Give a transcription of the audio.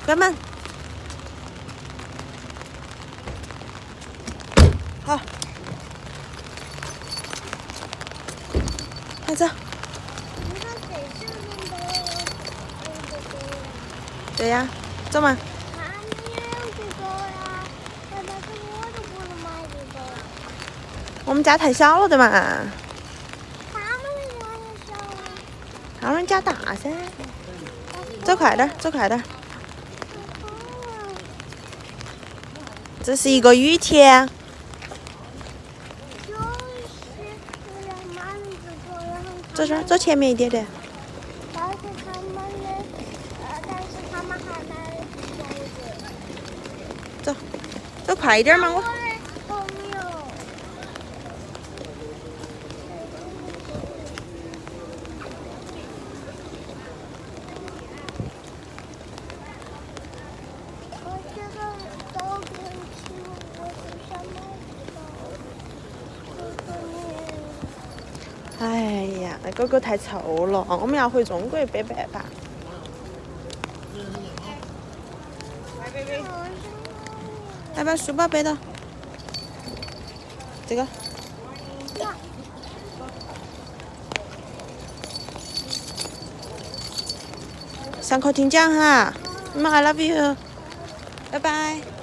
关门。好，快走。对呀，走嘛。我们家太小了的嘛。他们家大噻。走快点，走快点。这是一个雨天。走这儿，走前面一点点。走，走快一点嘛，我。哎呀，那狗狗太臭了，我们要回中国没办法。来把书包背到。这个。上课听讲哈，你们 I love you，拜拜。